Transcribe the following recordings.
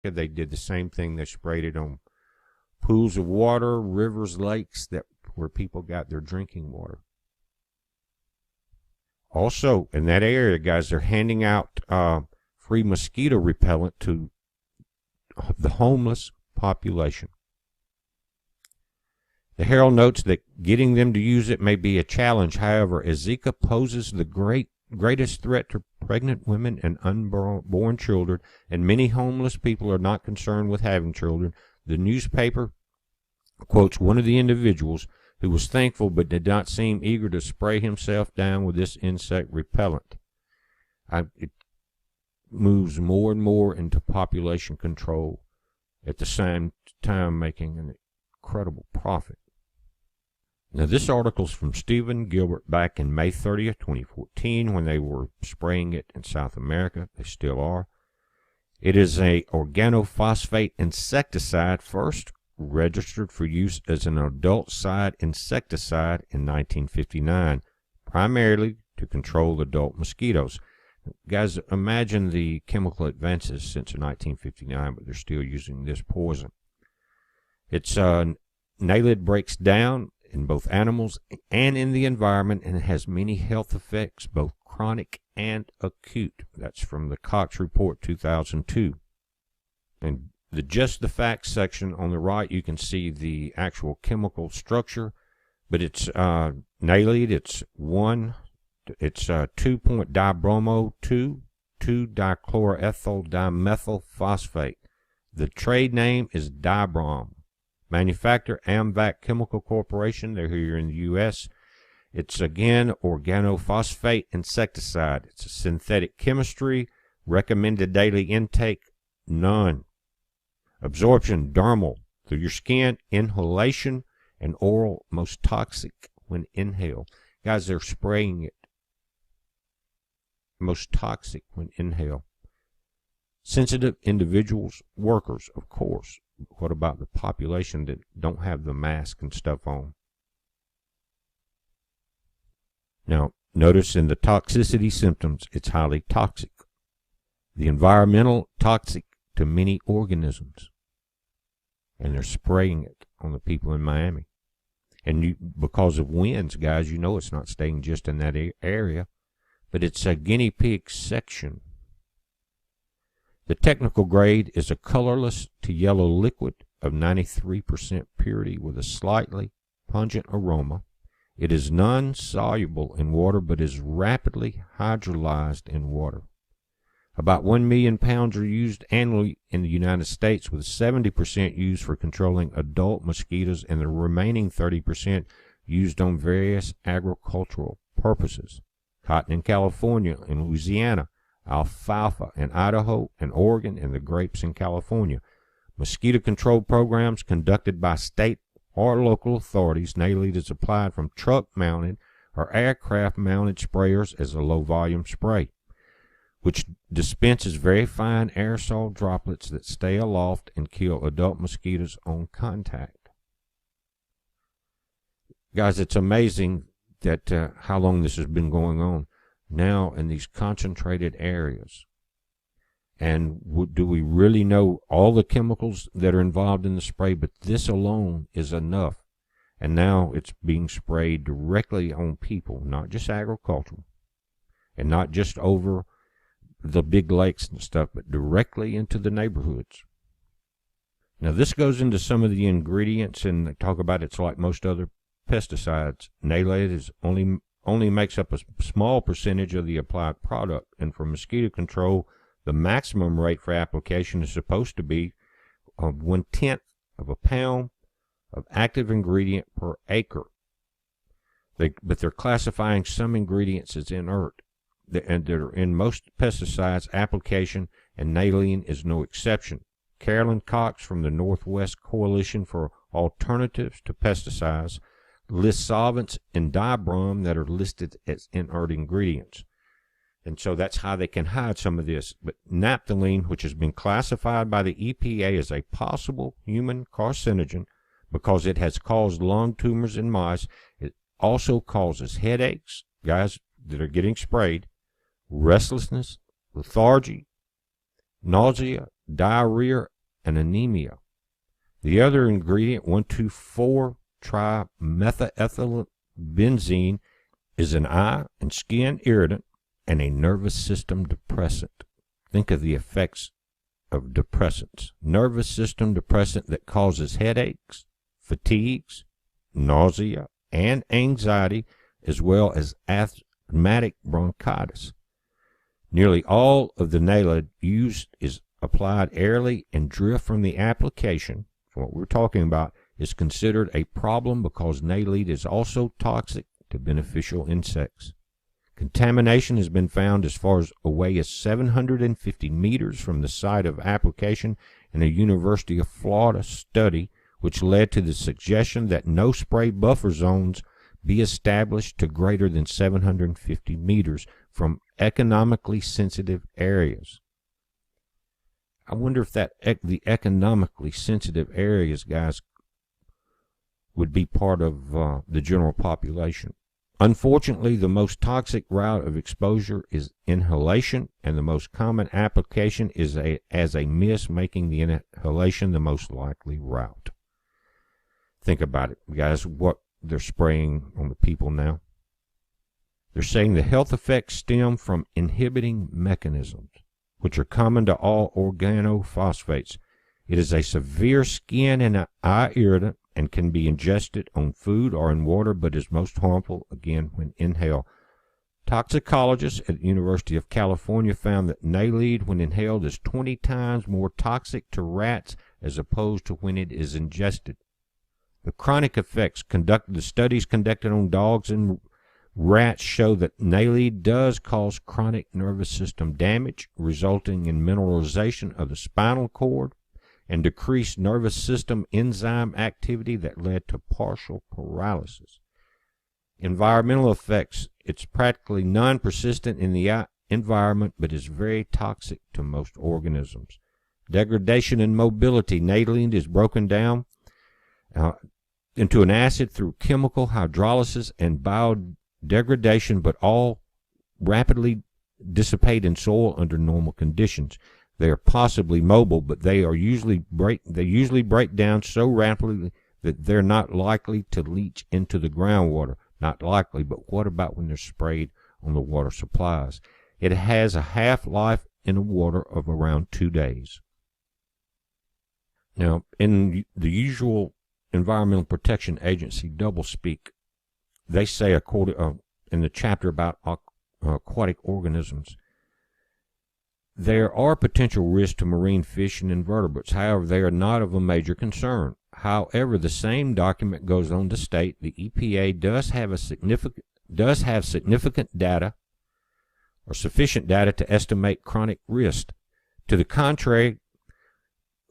They did the same thing. They sprayed it on pools of water, rivers, lakes, where people got their drinking water. Also, in that area, guys, they're handing out free mosquito repellent to the homeless population. The Herald notes that getting them to use it may be a challenge. However, as ZIKA poses the greatest threat to pregnant women and unborn children, and many homeless people are not concerned with having children, the newspaper quotes one of the individuals who was thankful but did not seem eager to spray himself down with this insect repellent. It moves more and more into population control, at the same time making an incredible profit. Now, this article's from Stephen Gilbert back in May 30th, 2014, when they were spraying it in South America. They still are. It is an organophosphate insecticide, first registered for use as an adult side insecticide in 1959, primarily to control adult mosquitoes. Guys, imagine the chemical advances since 1959, but they're still using this poison. Its nalid breaks down in both animals and in the environment, and it has many health effects, both chronic and acute. That's from the Cox Report 2002. And just the facts section on the right, you can see the actual chemical structure, but it's nalid. It's 2.dibromo 2,2-dichloroethyl dimethyl phosphate. The trade name is Dibrom. Manufacturer Amvac Chemical Corporation. They're here in the U.S. It's again organophosphate insecticide. It's a synthetic chemistry. Recommended daily intake, none. Absorption, dermal, through your skin. Inhalation and oral, most toxic when inhaled. Guys, they're spraying it. Most toxic when inhaled. Sensitive individuals, workers, of course. What about the population that don't have the mask and stuff on? Now, notice in the toxicity symptoms, it's highly toxic. The environmental, toxic to many organisms. And they're spraying it on the people in Miami. And because of winds, guys, you know it's not staying just in that area, but it's a guinea pig section. The technical grade is a colorless to yellow liquid of 93% purity with a slightly pungent aroma. It is non-soluble in water but is rapidly hydrolyzed in water. About 1 million pounds are used annually in the United States, with 70% used for controlling adult mosquitoes and the remaining 30% used on various agricultural purposes. Cotton in California and Louisiana, alfalfa in Idaho and Oregon, and the grapes in California. Mosquito control programs conducted by state or local authorities. Nalid is applied from truck-mounted or aircraft-mounted sprayers as a low-volume spray, which dispenses very fine aerosol droplets that stay aloft and kill adult mosquitoes on contact. Guys, it's amazing that how long this has been going on now in these concentrated areas. And do we really know all the chemicals that are involved in the spray? But this alone is enough. And now it's being sprayed directly on people, not just agricultural, and not just over the big lakes and stuff, but directly into the neighborhoods. Now, this goes into some of the ingredients, and they talk about it's like most other pesticides. Nalid is only makes up a small percentage of the applied product, and for mosquito control, the maximum rate for application is supposed to be 1/10 of a pound of active ingredient per acre. But they're classifying some ingredients as inert, and they're in most pesticides application, and nalin is no exception. Carolyn Cox from the Northwest Coalition for Alternatives to Pesticides lists solvents in Dibrom that are listed as inert ingredients. And so that's how they can hide some of this. But naphthalene, which has been classified by the EPA as a possible human carcinogen because it has caused lung tumors in mice, it also causes headaches, guys that are getting sprayed, restlessness, lethargy, nausea, diarrhea, and anemia. The other ingredient, 1,2,4-trimethyethylbenzene, is an eye and skin irritant and a nervous system depressant. Think of the effects of depressants. Nervous system depressant that causes headaches, fatigues, nausea, and anxiety, as well as asthmatic bronchitis. Nearly all of the NALED used is applied airly, and drift from the application, what we're talking about, is considered a problem because NALED is also toxic to beneficial insects. Contamination has been found as far away as 750 meters from the site of application in a University of Florida study, which led to the suggestion that no spray buffer zones be established to greater than 750 meters from economically sensitive areas. I wonder if the economically sensitive areas, guys, would be part of the general population. Unfortunately, the most toxic route of exposure is inhalation, and the most common application is as a mist, making the inhalation the most likely route. Think about it, guys, what they're spraying on the people now. They're saying the health effects stem from inhibiting mechanisms, which are common to all organophosphates. It is a severe skin and eye irritant and can be ingested on food or in water, but is most harmful, again, when inhaled. Toxicologists at the University of California found that NALED, when inhaled, is 20 times more toxic to rats as opposed to when it is ingested. The chronic effects the studies conducted on dogs and rats show that NALED does cause chronic nervous system damage, resulting in mineralization of the spinal cord and decreased nervous system enzyme activity that led to partial paralysis. Environmental effects. It's practically non-persistent in the environment, but is very toxic to most organisms. Degradation and mobility. NALED is broken down into an acid through chemical hydrolysis and biodegradation, but all rapidly dissipate in soil under normal conditions. They are possibly mobile, but they usually break down so rapidly that they're not likely to leach into the groundwater. Not likely, but what about when they're sprayed on the water supplies? It has a half-life in the water of around 2 days. Now, in the usual Environmental Protection Agency doublespeak, they say, in the chapter about aquatic organisms, there are potential risks to marine fish and invertebrates. However, they are not of a major concern. However, the same document goes on to state the EPA does have significant data or sufficient data to estimate chronic risk. To the contrary,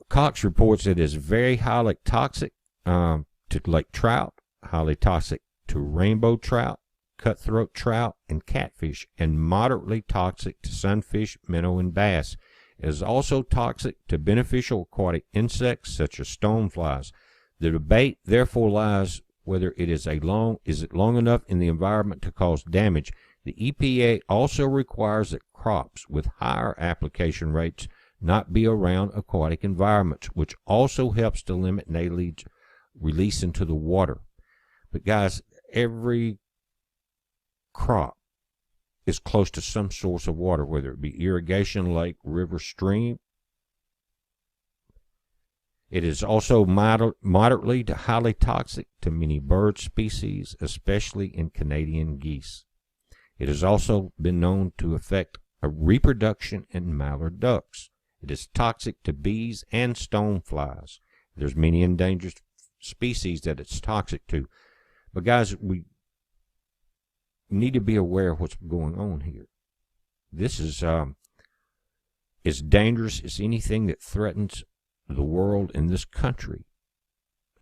Cox reports it is very highly toxic to lake trout, highly toxic to rainbow trout, cutthroat trout, and catfish, and moderately toxic to sunfish, minnow, and bass. It is also toxic to beneficial aquatic insects such as stoneflies. The debate therefore lies whether it is long enough in the environment to cause damage. The EPA also requires that crops with higher application rates not be around aquatic environments, which also helps to limit NALED's release into the water. But guys, every crop is close to some source of water, whether it be irrigation, lake, river, stream. It is also moderately to highly toxic to many bird species, especially in Canadian geese. It has also been known to affect a reproduction in mallard ducks. It is toxic to bees and stoneflies. There's many endangered species that it's toxic to. But guys, we need to be aware of what's going on here. This is as dangerous as anything that threatens the world in this country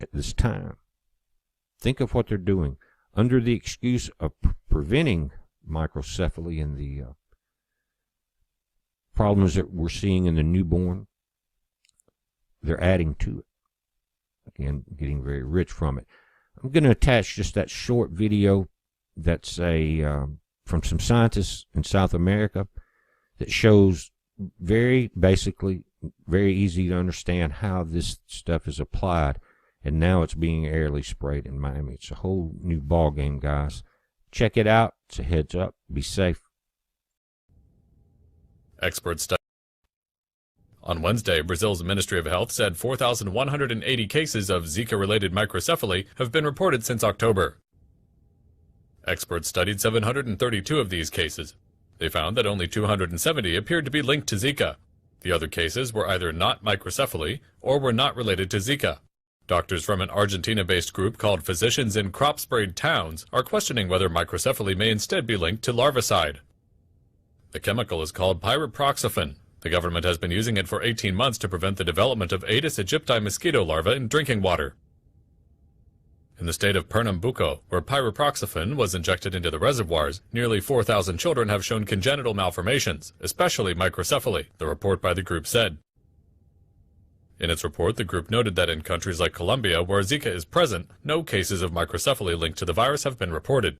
at this time. Think of what they're doing under the excuse of preventing microcephaly and the problems that we're seeing in the newborn. They're adding to it. Again, getting very rich from it. I'm going to attach just that short video that's from some scientists in South America that shows very basically very easy to understand how this stuff is applied. And now it's being airly sprayed in Miami. It's a whole new ball game, guys. Check it out. It's a heads up. Be safe. Expert study. On Wednesday, Brazil's Ministry of Health said 4,180 cases of Zika-related microcephaly have been reported since October. Experts studied 732 of these cases. They found that only 270 appeared to be linked to Zika. The other cases were either not microcephaly or were not related to Zika. Doctors from an Argentina-based group called Physicians in Crop-Sprayed Towns are questioning whether microcephaly may instead be linked to larvicide. The chemical is called pyriproxyfen. The government has been using it for 18 months to prevent the development of Aedes aegypti mosquito larvae in drinking water. In the state of Pernambuco, where pyriproxyfen was injected into the reservoirs, nearly 4,000 children have shown congenital malformations, especially microcephaly, the report by the group said. In its report, the group noted that in countries like Colombia, where Zika is present, no cases of microcephaly linked to the virus have been reported.